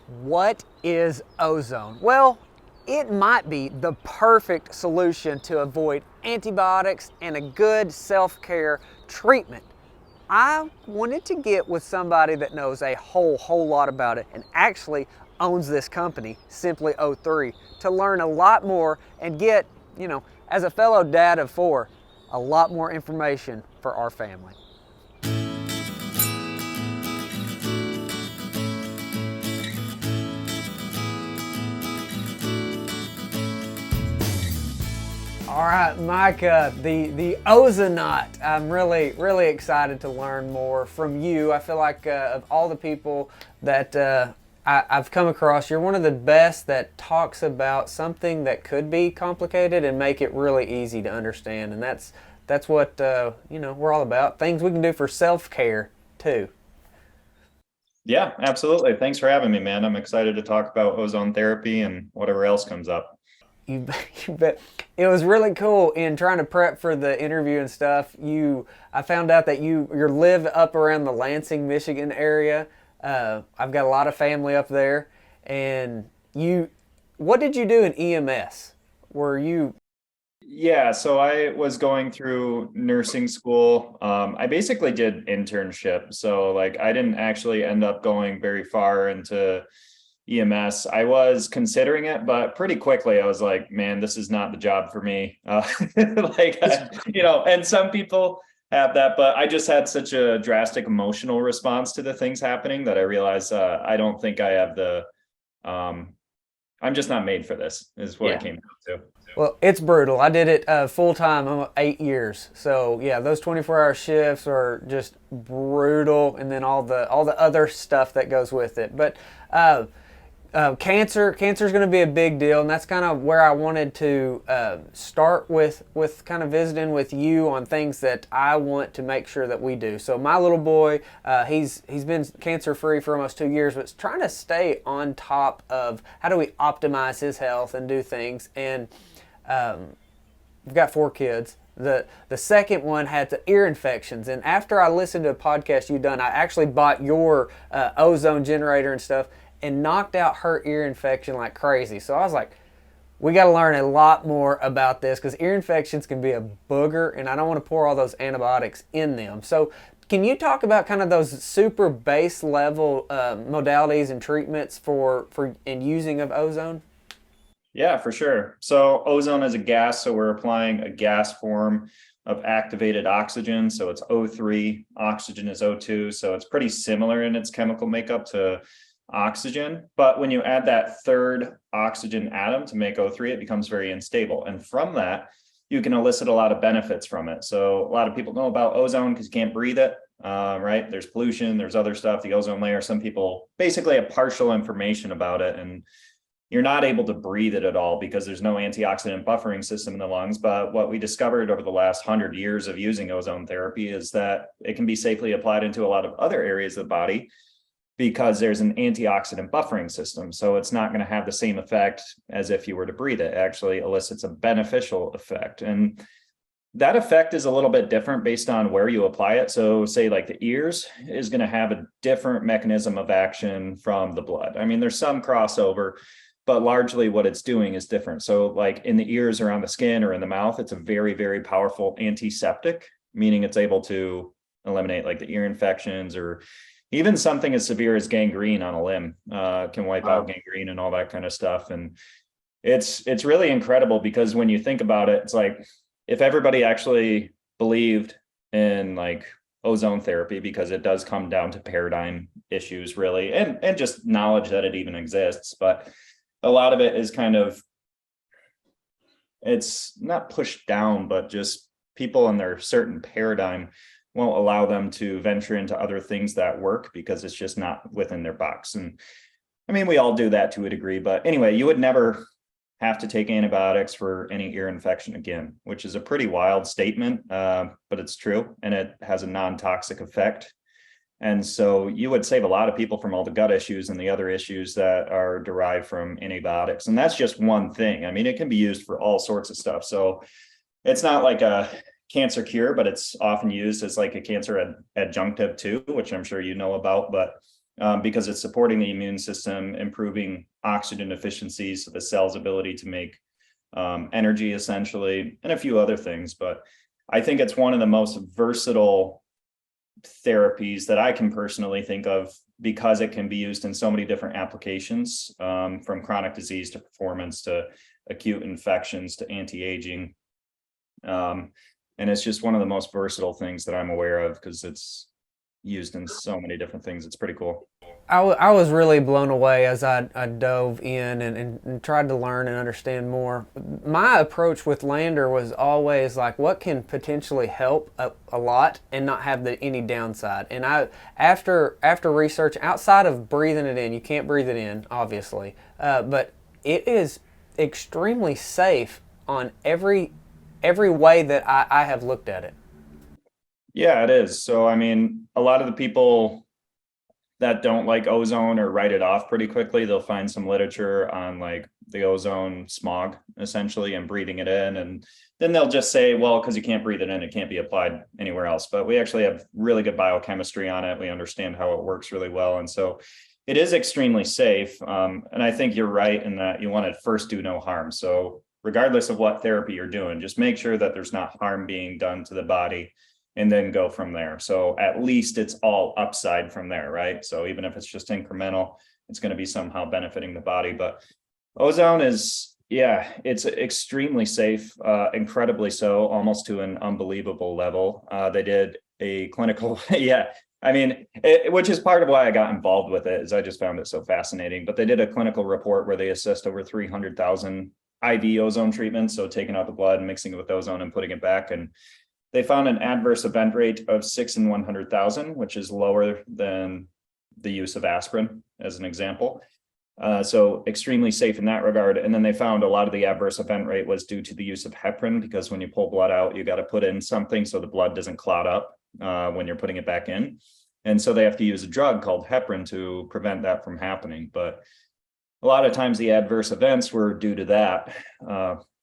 What is ozone? Well, it might be the perfect solution to avoid antibiotics and a good self-care treatment. I wanted to get with somebody that knows a whole lot about it and actually owns this company, Simply O3, to learn a lot more and get, as a fellow dad of four, a lot more information for our family. All right, Micah, the Ozonaut. I'm really excited to learn more from you. I feel like of all the people that I've come across, you're one of the best that talks about something that could be complicated and make it really easy to understand. And that's what we're all about. Things we can do for self-care too. Yeah, absolutely. Thanks for having me, man. I'm excited to talk about ozone therapy and whatever else comes up. You, you bet. It was really cool in trying to prep for the interview and stuff. I found out that you live up around the Lansing, Michigan area. I've got a lot of family up there, and what did you do in EMS? Were you? Yeah, so I was going through nursing school. I basically did internship. So like I didn't actually end up going very far into EMS. I was considering it, but pretty quickly I was like, man, this is not the job for me. And some people have that, but I just had such a drastic emotional response to the things happening that I realized I don't think I have I'm just not made for this, is what it came down to. Well, it's brutal. I did it full time, 8 years. So yeah, those 24-hour shifts are just brutal, and then all the other stuff that goes with it. But cancer is going to be a big deal, and that's kind of where I wanted to start with kind of visiting with you on things that I want to make sure that we do. So my little boy, he's been cancer free for almost 2 years, but trying to stay on top of how do we optimize his health and do things. And we've got 4 kids. The second one had the ear infections, and after I listened to a podcast you done, I actually bought your ozone generator and stuff, and knocked out her ear infection like crazy. So I was like, we got to learn a lot more about this, because ear infections can be a booger, and I don't want to pour all those antibiotics in them. So can you talk about kind of those super base level modalities and treatments for in using of ozone? Yeah, for sure. So ozone is a gas, so we're applying a gas form of activated oxygen. So it's O3, oxygen is O2. So it's pretty similar in its chemical makeup to oxygen, but when you add that third oxygen atom to make O3, it becomes very unstable. And from that, you can elicit a lot of benefits from it. So a lot of people know about ozone because you can't breathe it, right? There's pollution, there's other stuff, the ozone layer. Some people basically have partial information about it, and you're not able to breathe it at all because there's no antioxidant buffering system in the lungs. But what we discovered over the last 100 years of using ozone therapy is that it can be safely applied into a lot of other areas of the body, because there's an antioxidant buffering system. So it's not going to have the same effect as if you were to breathe it. It actually elicits a beneficial effect. And that effect is a little bit different based on where you apply it. So say like the ears is going to have a different mechanism of action from the blood. I mean, there's some crossover, but largely what it's doing is different. So like in the ears, around the skin, or in the mouth, it's a very powerful antiseptic, meaning it's able to eliminate like the ear infections, or even something as severe as gangrene on a limb can wipe out gangrene and all that kind of stuff. And it's really incredible, because when you think about it, it's like if everybody actually believed in like ozone therapy, because it does come down to paradigm issues really, and just knowledge that it even exists. But a lot of it is kind of, it's not pushed down, but just people in their certain paradigm won't allow them to venture into other things that work, because it's just not within their box. And I mean, we all do that to a degree, but anyway, you would never have to take antibiotics for any ear infection again, which is a pretty wild statement, but it's true, and it has a non-toxic effect. And so you would save a lot of people from all the gut issues and the other issues that are derived from antibiotics. And that's just one thing. I mean, it can be used for all sorts of stuff. So it's not like a cancer cure, but it's often used as like a cancer adjunctive too, which I'm sure you know about. But because it's supporting the immune system, improving oxygen efficiency, so the cell's ability to make energy essentially, and a few other things. But I think it's one of the most versatile therapies that I can personally think of because it can be used in so many different applications, from chronic disease to performance to acute infections to anti-aging. And it's just one of the most versatile things that I'm aware of because it's used in so many different things. It's pretty cool. I was really blown away as I dove in and tried to learn and understand more. My approach with Lander was always like, what can potentially help a lot and not have any downside. And after research, outside of breathing it in, you can't breathe it in, obviously, but it is extremely safe on every way that I have looked at it. Yeah, it is. So, I mean, a lot of the people that don't like ozone or write it off pretty quickly, they'll find some literature on like the ozone smog essentially and breathing it in. And then they'll just say, well, because you can't breathe it in, it can't be applied anywhere else. But we actually have really good biochemistry on it. We understand how it works really well. And so it is extremely safe. And I think you're right in that you want to first do no harm. So regardless of what therapy you're doing, just make sure that there's not harm being done to the body and then go from there. So at least it's all upside from there, right? So even if it's just incremental, it's going to be somehow benefiting the body. But ozone is, yeah, it's extremely safe, incredibly so, almost to an unbelievable level. They did a clinical, yeah, I mean, which is part of why I got involved with it, is I just found it so fascinating. But they did a clinical report where they assessed over 300,000 IV ozone treatments, so taking out the blood and mixing it with ozone and putting it back. And they found an adverse event rate of 6 in 100,000, which is lower than the use of aspirin, as an example. So extremely safe in that regard. And then they found a lot of the adverse event rate was due to the use of heparin, because when you pull blood out, you got to put in something so the blood doesn't clot up when you're putting it back in. And so they have to use a drug called heparin to prevent that from happening. But a lot of times the adverse events were due to that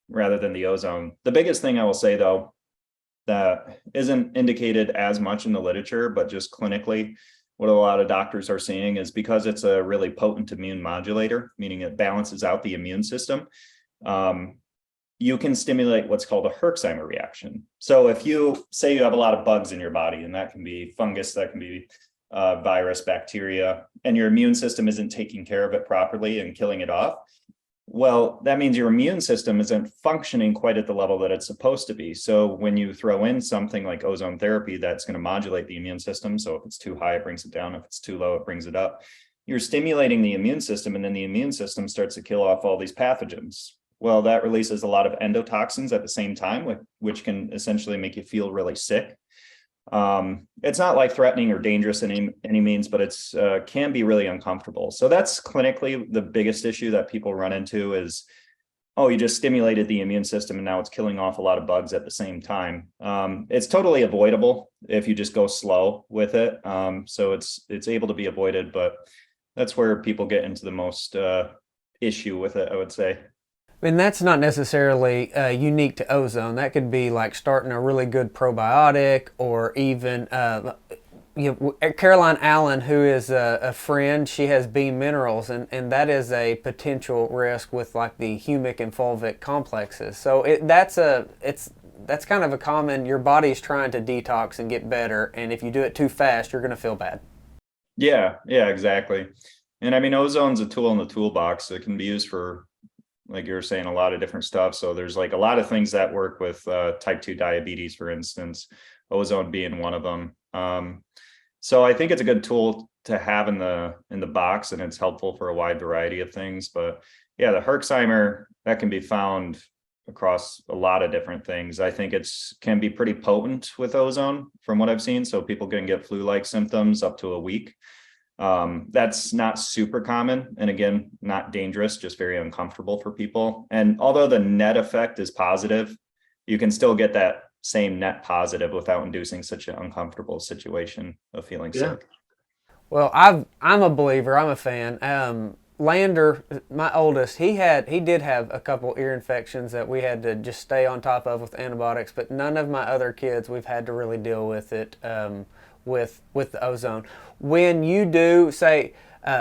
rather than the ozone. The biggest thing I will say, though, that isn't indicated as much in the literature, but just clinically, what a lot of doctors are seeing is because it's a really potent immune modulator, meaning it balances out the immune system, you can stimulate what's called a Herxheimer reaction. So if you say you have a lot of bugs in your body, and that can be fungus, that can be virus, bacteria, and your immune system isn't taking care of it properly and killing it off, well, that means your immune system isn't functioning quite at the level that it's supposed to be. So when you throw in something like ozone therapy, that's going to modulate the immune system. So if it's too high, it brings it down. If it's too low, it brings it up. You're stimulating the immune system, and then the immune system starts to kill off all these pathogens. Well, that releases a lot of endotoxins at the same time, which can essentially make you feel really sick. It's not like threatening or dangerous in any means, but it's can be really uncomfortable. So that's clinically the biggest issue that people run into is, oh, you just stimulated the immune system and now it's killing off a lot of bugs at the same time. It's totally avoidable if you just go slow with it. So it's able to be avoided, but that's where people get into the most issue with it, I would say. And that's not necessarily unique to ozone. That could be like starting a really good probiotic, or even Caroline Allen, who is a friend, she has B minerals, and that is a potential risk with like the humic and fulvic complexes. So that's kind of a common, your body's trying to detox and get better, and if you do it too fast, you're going to feel bad. Yeah, exactly. And I mean, ozone's a tool in the toolbox. It can be used for, like you were saying, a lot of different stuff. So there's like a lot of things that work with type 2 diabetes, for instance, ozone being one of them. So I think it's a good tool to have in the box, and it's helpful for a wide variety of things. But yeah, the Herxheimer, that can be found across a lot of different things. I think can be pretty potent with ozone from what I've seen. So people can get flu-like symptoms up to a week. That's not super common, and again, not dangerous, just very uncomfortable for people. And although the net effect is positive, you can still get that same net positive without inducing such an uncomfortable situation of feeling sick. Well, I'm a believer. I'm a fan. Lander, my oldest, he did have a couple ear infections that we had to just stay on top of with antibiotics, but none of my other kids, we've had to really deal with it. with the ozone. When you do say,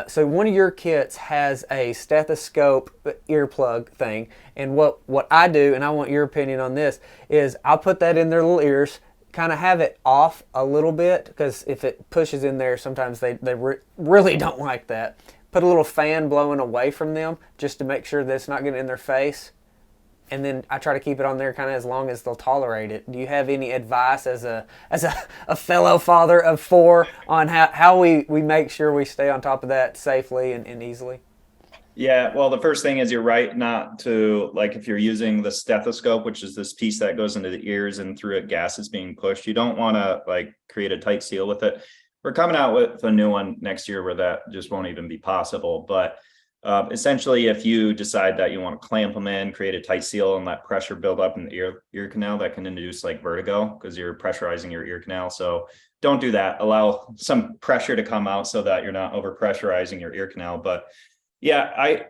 so one of your kits has a stethoscope earplug thing, and what I do, and I want your opinion on this, is I'll put that in their little ears, kind of have it off a little bit, because if it pushes in there, sometimes they really don't like that. Put a little fan blowing away from them just to make sure that it's not getting in their face. And then I try to keep it on there kind of as long as they'll tolerate it. Do you have any advice as a fellow father of 4 on how we make sure we stay on top of that safely and easily? Yeah, well, the first thing is you're right not to, like, if you're using the stethoscope, which is this piece that goes into the ears and through it gas is being pushed, you don't want to like create a tight seal with it. We're coming out with a new one next year where that just won't even be possible. But essentially, if you decide that you want to clamp them in, create a tight seal and let pressure build up in the ear canal, that can induce like vertigo because you're pressurizing your ear canal. So don't do that. Allow some pressure to come out so that you're not over pressurizing your ear canal. But yeah,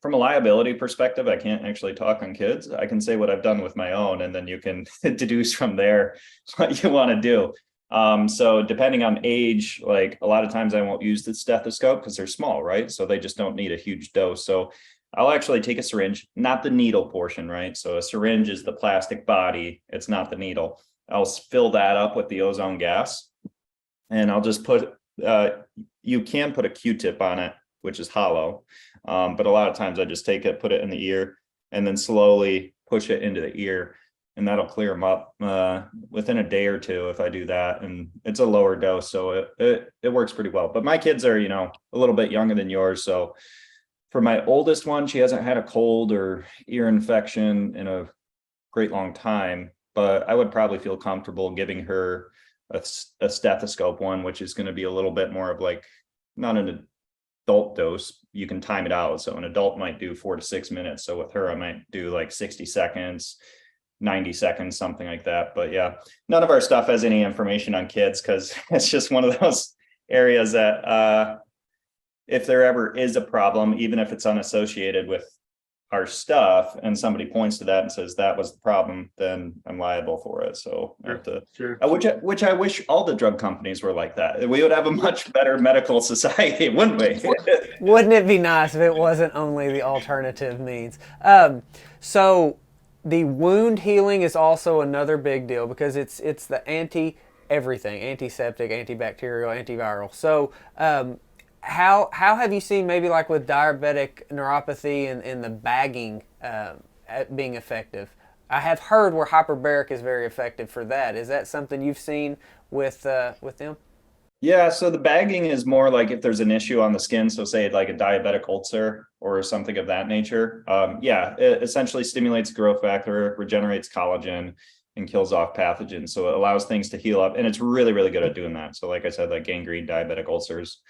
from a liability perspective, I can't actually talk on kids. I can say what I've done with my own, and then you can deduce from there what you want to do. So depending on age, like a lot of times I won't use the stethoscope because they're small, right? So they just don't need a huge dose. So I'll actually take a syringe, not the needle portion, right? So a syringe is the plastic body. It's not the needle. I'll fill that up with the ozone gas, and I'll just put, you can put a Q-tip on it, which is hollow. But a lot of times I just take it, put it in the ear, and then slowly push it into the ear. And that'll clear them up within a day or two if I do that. And it's a lower dose, so it works pretty well. But my kids are, a little bit younger than yours. So for my oldest one, she hasn't had a cold or ear infection in a great long time. But I would probably feel comfortable giving her a stethoscope one, which is going to be a little bit more of like, not an adult dose. You can time it out. So an adult might do 4 to 6 minutes. So with her, I might do like 60 seconds. 90 seconds, something like that. But yeah, none of our stuff has any information on kids because it's just one of those areas that if there ever is a problem, even if it's unassociated with our stuff and somebody points to that and says that was the problem, then I'm liable for it. So I have to, Sure. which I wish all the drug companies were like that. We would have a much better medical society, wouldn't we? Wouldn't it be nice if it wasn't only the alternative means? So the wound healing is also another big deal because it's the everything, antiseptic, antibacterial, antiviral. So how have you seen maybe like with diabetic neuropathy and the bagging being effective? I have heard where hyperbaric is very effective for that. Is that something you've seen with them? Yeah, so the bagging is more like if there's an issue on the skin, so say like a diabetic ulcer or something of that nature. It essentially stimulates growth factor, regenerates collagen, and kills off pathogens. So it allows things to heal up, and it's really, really good at doing that. So like I said, like gangrene, diabetic ulcers,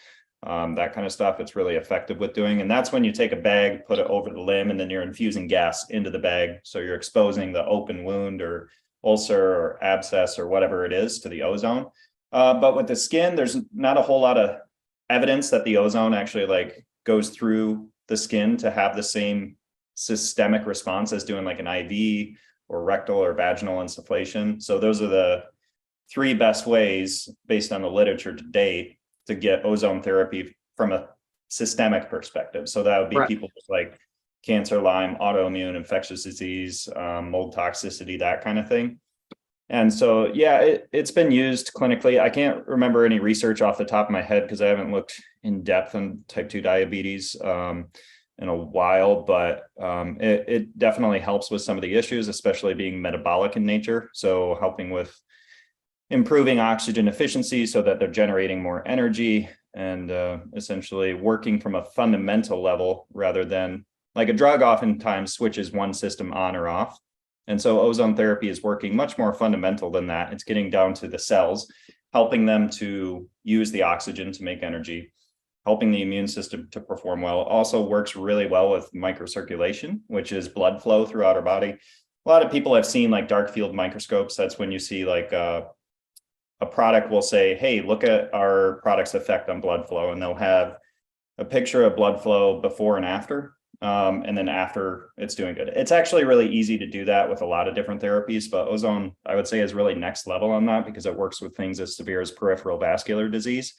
that kind of stuff, it's really effective with doing. And that's when you take a bag, put it over the limb, and then you're infusing gas into the bag. So you're exposing the open wound or ulcer or abscess or whatever it is to the ozone. But with the skin, there's not a whole lot of evidence that the ozone actually like goes through the skin to have the same systemic response as doing like an IV or rectal or vaginal insufflation. So those are the 3 best ways based on the literature to date to get ozone therapy from a systemic perspective. So that would be people with like cancer, Lyme, autoimmune, infectious disease, mold toxicity, that kind of thing. And so, yeah, it's been used clinically. I can't remember any research off the top of my head because I haven't looked in depth on type 2 diabetes in a while, but it definitely helps with some of the issues, especially being metabolic in nature. So helping with improving oxygen efficiency so that they're generating more energy and essentially working from a fundamental level rather than like a drug oftentimes switches one system on or off. And so ozone therapy is working much more fundamental than that. It's getting down to the cells, helping them to use the oxygen to make energy, helping the immune system to perform well. Also works really well with microcirculation, which is blood flow throughout our body. A lot of people have seen like dark field microscopes. That's when you see like a product will say, hey, look at our product's effect on blood flow. And they'll have a picture of blood flow before and after. And then after, it's doing good. It's actually really easy to do that with a lot of different therapies, but ozone, I would say, is really next level on that because it works with things as severe as peripheral vascular disease.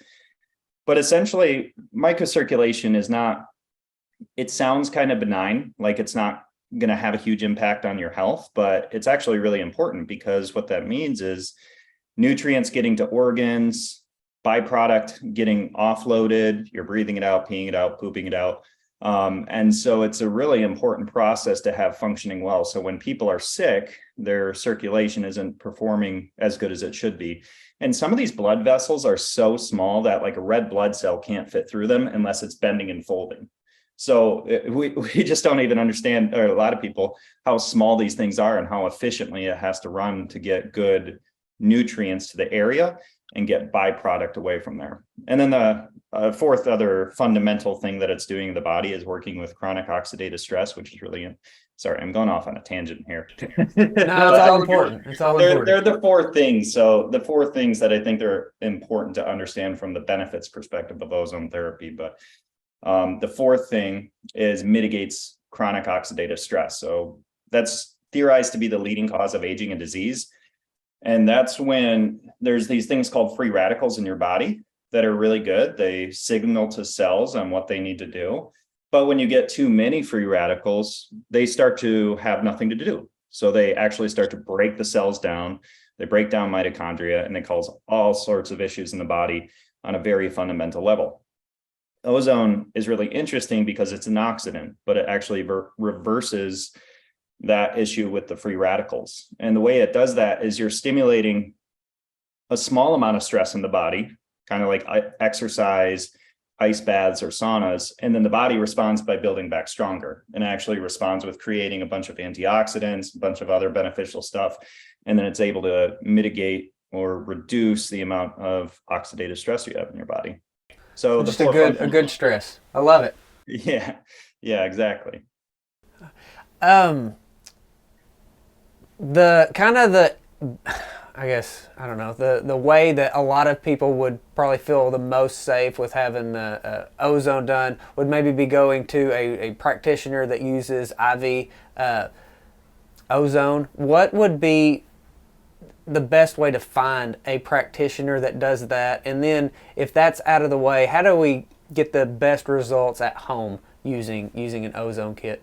But essentially, microcirculation is not, it sounds kind of benign, like it's not going to have a huge impact on your health, but it's actually really important because what that means is nutrients getting to organs, byproduct getting offloaded, you're breathing it out, peeing it out, pooping it out. And so it's a really important process to have functioning well. So when people are sick, their circulation isn't performing as good as it should be. And some of these blood vessels are so small that like a red blood cell can't fit through them unless it's bending and folding. So we just don't even understand, or a lot of people, how small these things are and how efficiently it has to run to get good nutrients to the area and get byproduct away from there. And then the fourth other fundamental thing that it's doing in the body is working with chronic oxidative stress, which is really, sorry, I'm going off on a tangent here. No, it's all important. It's all important. They're the four things. So the four things that I think are important to understand from the benefits perspective of ozone therapy. But the fourth thing is mitigates chronic oxidative stress. So that's theorized to be the leading cause of aging and disease. And that's when there's these things called free radicals in your body that are really good. They signal to cells on what they need to do. But when you get too many free radicals, they start to have nothing to do. So they actually start to break the cells down. They break down mitochondria, and they cause all sorts of issues in the body on a very fundamental level. Ozone is really interesting because it's an oxidant, but it actually reverses that issue with the free radicals. And the way it does that is you're stimulating a small amount of stress in the body, kind of like exercise, ice baths, or saunas. And then the body responds by building back stronger, and actually responds with creating a bunch of antioxidants, a bunch of other beneficial stuff. And then it's able to mitigate or reduce the amount of oxidative stress you have in your body. So just a good stress. I love it. Yeah, exactly. I guess, I don't know, the way that a lot of people would probably feel the most safe with having the ozone done would maybe be going to a practitioner that uses IV ozone. What would be the best way to find a practitioner that does that? And then if that's out of the way, how do we get the best results at home using an ozone kit?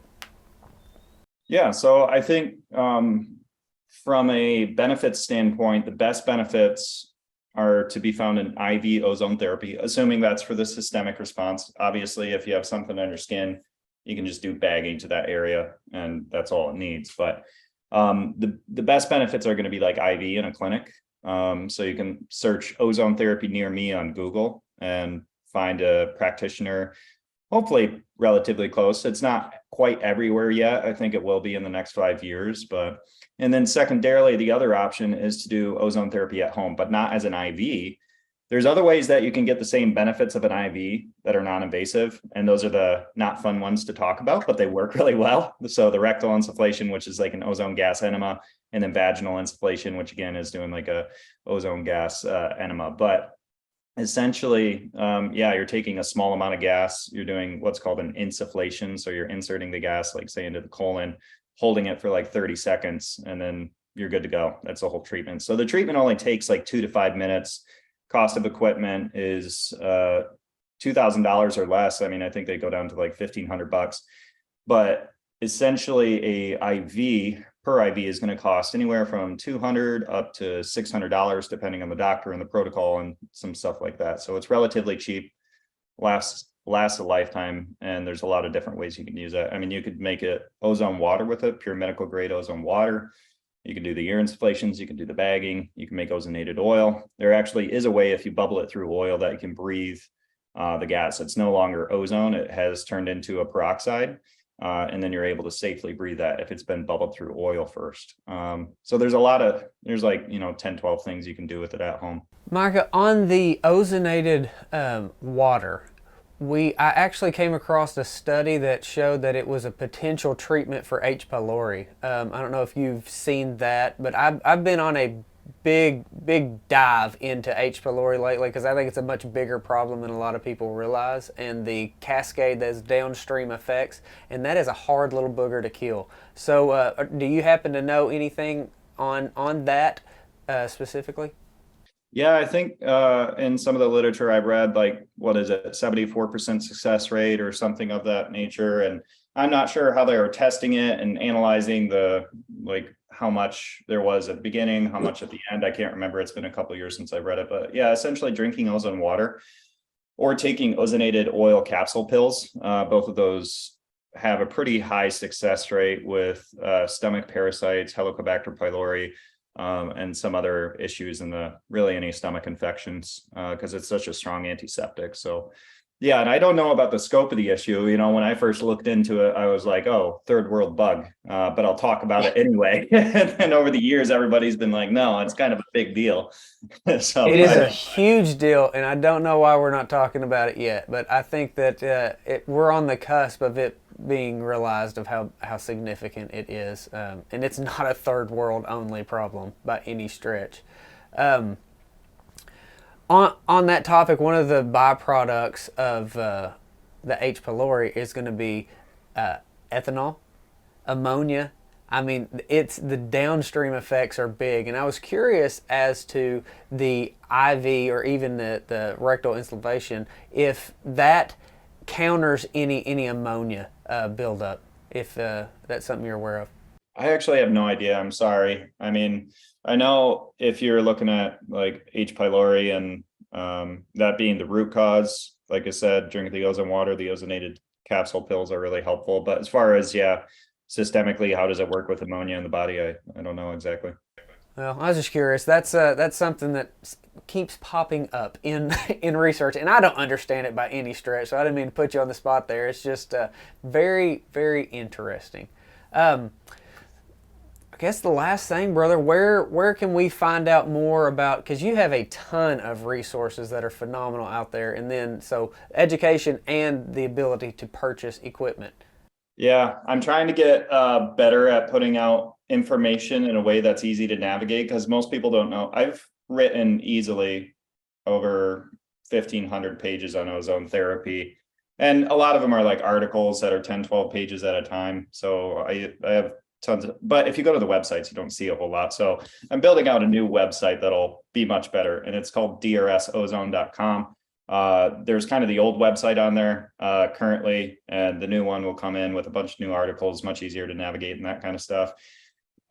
Yeah, so I think from a benefits standpoint, the best benefits are to be found in IV ozone therapy, assuming that's for the systemic response. Obviously, if you have something on your skin, you can just do bagging to that area, and that's all it needs. But the best benefits are going to be like IV in a clinic. So you can search ozone therapy near me on Google and find a practitioner, hopefully relatively close. It's not quite everywhere yet. I think it will be in the next 5 years. And then secondarily, the other option is to do ozone therapy at home, but not as an IV. There's other ways that you can get the same benefits of an IV that are non-invasive, and those are the not fun ones to talk about, but they work really well. So the rectal insufflation, which is like an ozone gas enema, and then vaginal insufflation, which again is doing like a ozone gas enema. But essentially, you're taking a small amount of gas. You're doing what's called an insufflation. So you're inserting the gas, like say into the colon, holding it for like 30 seconds, and then you're good to go. That's the whole treatment. So the treatment only takes like 2 to 5 minutes. Cost of equipment is $2,000 or less. I mean, I think they go down to like $1,500, but essentially a IV per IV is going to cost anywhere from $200 up to $600, depending on the doctor and the protocol and some stuff like that. So it's relatively cheap, lasts a lifetime, and there's a lot of different ways you can use it. I mean, you could make it ozone water with it, pure medical grade ozone water. You can do the ear insufflations, you can do the bagging, you can make ozonated oil. There actually is a way, if you bubble it through oil, that you can breathe the gas. It's no longer ozone, it has turned into a peroxide, and then you're able to safely breathe that if it's been bubbled through oil first. So there's like 10, 12 things you can do with it at home. Micah, on the ozonated water, I actually came across a study that showed that it was a potential treatment for H. pylori. I don't know if you've seen that, but I've been on a big dive into H. pylori lately because I think it's a much bigger problem than a lot of people realize, and the cascade, those downstream effects, and that is a hard little booger to kill. So do you happen to know anything on that specifically? Yeah, I think in some of the literature I've read, like, what is it, 74% success rate or something of that nature. And I'm not sure how they were testing it and analyzing like how much there was at the beginning, how much at the end. I can't remember. It's been a couple of years since I read it, but yeah, essentially drinking ozone water or taking ozonated oil capsule pills. Both of those have a pretty high success rate with stomach parasites, Helicobacter pylori, and some other issues in really any stomach infections, because it's such a strong antiseptic. So yeah, and I don't know about the scope of the issue. When I first looked into it, I was like, oh, third world bug, but I'll talk about it anyway. And over the years, everybody's been like, no, it's kind of a big deal. So it is a huge deal, and I don't know why we're not talking about it yet, but I think that we're on the cusp of it being realized of how significant it is, and it's not a third world only problem by any stretch. On that topic, one of the byproducts of the H. pylori is going to be ethanol, ammonia. I mean, the downstream effects are big, and I was curious as to the IV or even the rectal insufflation, if that counters any ammonia buildup, if that's something you're aware of. I actually have no idea. I'm sorry. I mean, I know if you're looking at like H. pylori and that being the root cause, like I said, drink the ozone water, the ozonated capsule pills are really helpful. But as far as, systemically, how does it work with ammonia in the body? I don't know exactly. Well, I was just curious. That's something that keeps popping up in research, and I don't understand it by any stretch, so I didn't mean to put you on the spot there. It's just very, very interesting. I guess the last thing, brother, where can we find out more about, because you have a ton of resources that are phenomenal out there, and then so education and the ability to purchase equipment. Yeah, I'm trying to get better at putting out information in a way that's easy to navigate, because most people don't know. I've written easily over 1,500 pages on ozone therapy, and a lot of them are like articles that are 10, 12 pages at a time. So I have tons of, but if you go to the websites, you don't see a whole lot. So I'm building out a new website that'll be much better, and it's called drsozone.com. There's kind of the old website on there currently, and the new one will come in with a bunch of new articles, much easier to navigate and that kind of stuff.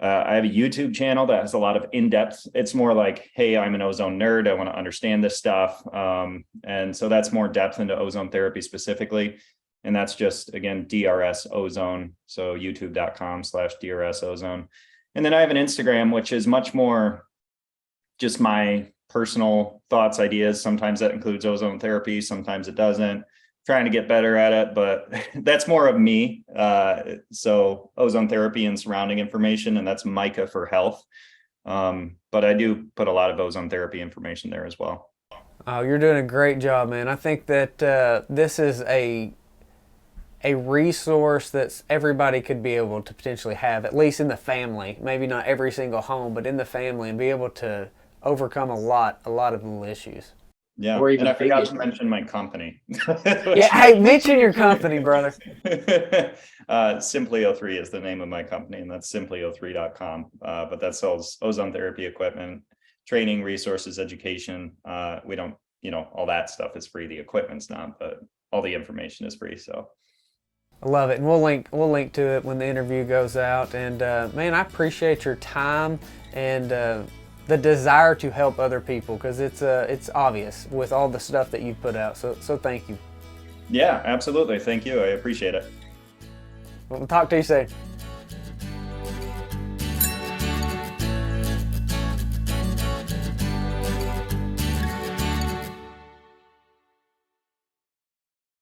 I have a YouTube channel that has a lot of in-depth. It's more like, hey, I'm an ozone nerd. I want to understand this stuff. And so that's more depth into ozone therapy specifically. And that's just, again, DRS Ozone. So youtube.com/DRS Ozone. And then I have an Instagram, which is much more just my personal thoughts, ideas. Sometimes that includes ozone therapy. Sometimes it doesn't. Trying to get better at it, but that's more of me. So ozone therapy and surrounding information, and that's Micah for health. But I do put a lot of ozone therapy information there as well. Oh, you're doing a great job, man. I think that this is a resource that everybody could be able to potentially have, at least in the family. Maybe not every single home, but in the family, and be able to overcome a lot of little issues. Yeah, and I forgot to mention my company. Yeah, hey, mention your company, brother. Simply03 is the name of my company, and that's simply03.com. But that sells ozone therapy equipment, training, resources, education. We don't, all that stuff is free. The equipment's not, but all the information is free. So I love it, and we'll link to it when the interview goes out. And man, I appreciate your time and the desire to help other people, because it's obvious with all the stuff that you've put out. So thank you. Yeah, absolutely. Thank you. I appreciate it. We'll talk to you soon.